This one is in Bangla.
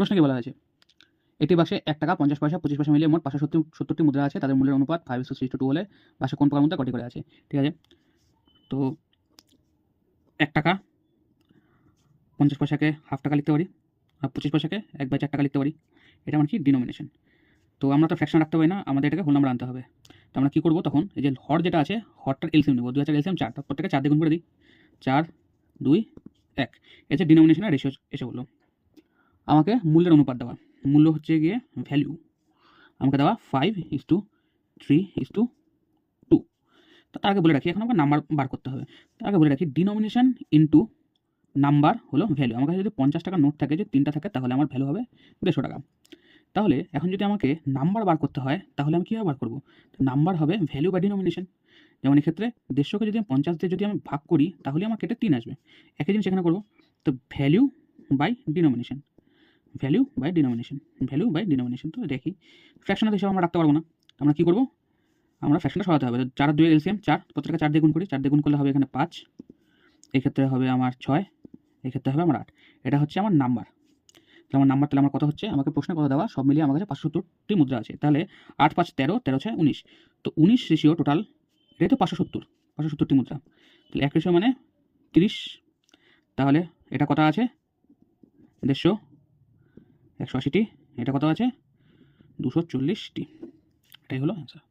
প্রশ্নে কি বলা হয়েছে? একটি বাক্সে 1 টাকা 50 পয়সা 25 পয়সা মিলিয়ে মোট 570টি মুদ্রা আছে। তাদের মূল্যের অনুপাত 5:2 হলে বাক্সে কোন প্রকার মুদ্রা কটি করে আছে? ঠিক আছে, তো 1 টাকা 50 পয়সাকে হাফ টাকা লিখতে পারি, আর 25 পয়সাকে 1/4 টাকা লিখতে পারি। এটা মানে কি ডিনোমিনেশন। তো আমরা তো ফ্র্যাকশন রাখতে পারি না, আমাদের এটাকে হোল নাম্বার আনতে হবে। তো আমরা কী করবো তখন, এই যে হর যেটা আছে হরটার এলসিএম নেবো। 2 এলসিএম 4, তার প্রত্যেকে 4 দিয়ে গুণ করে দিই। 4 2 1, এই যে ডিনোমিনেশনের রেশিও এসে বললো। আমাকে মূল্যের অনুপাত দেওয়া, মূল্য হচ্ছে গিয়ে ভ্যালু, আমাকে দেওয়া 5:3:2। তো তার আগে বলে রাখি, এখন আমাকে নাম্বার বার করতে হবে। তার আগে বলে রাখি ডিনোমিনেশন ইন্টু নাম্বার হলো ভ্যালু। আমার কাছে যদি 50 টাকার নোট থাকে, যদি 3টা থাকে, তাহলে আমার ভ্যালু হবে 150 টাকা। তাহলে এখন যদি আমাকে নাম্বার বার করতে হয়, তাহলে আমি কীভাবে বার করবো? নাম্বার হবে ভ্যালু বাই ডিনোমিনেশন। যেমন এক্ষেত্রে 150কে যদি আমি 50 দিয়ে যদি আমি ভাগ করি, তাহলে আমার কেটে 3 আসবে। একই জিনিস এখানে করবো। তো value by denomination, value by denomination, value by denomination. তো দেখি ফ্র্যাকশনের হিসাবে আমরা রাখতে পারবো না। আমরা কী করবো, আমরা ফ্র্যাকশনটা সরাতে হবে। 4 আর 2 এলসিএম 4, প্রত্যেকটা 4 দিয়ে গুণ করি। 4 দিয়ে গুণ করলে হবে এখানে 5, এক্ষেত্রে হবে আমার 6, এক্ষেত্রে হবে আমার 8। এটা হচ্ছে আমার নাম্বার। তাহলে আমার নাম্বার, তাহলে আমার কত হচ্ছে, আমাকে প্রশ্নে কত দেওয়া, সব মিলিয়ে আমার কাছে 570টি মুদ্রা আছে। তাহলে 8 5 13, 13 6 19, তো 19 রেশিও টোটাল, এটাই তো 570টি মুদ্রা। তাহলে 1 রেশিও মানে 30। তাহলে এটা কত আছে 150, 180টি, এটা কত আছে 240টি। এটাই হলো অ্যান্সার।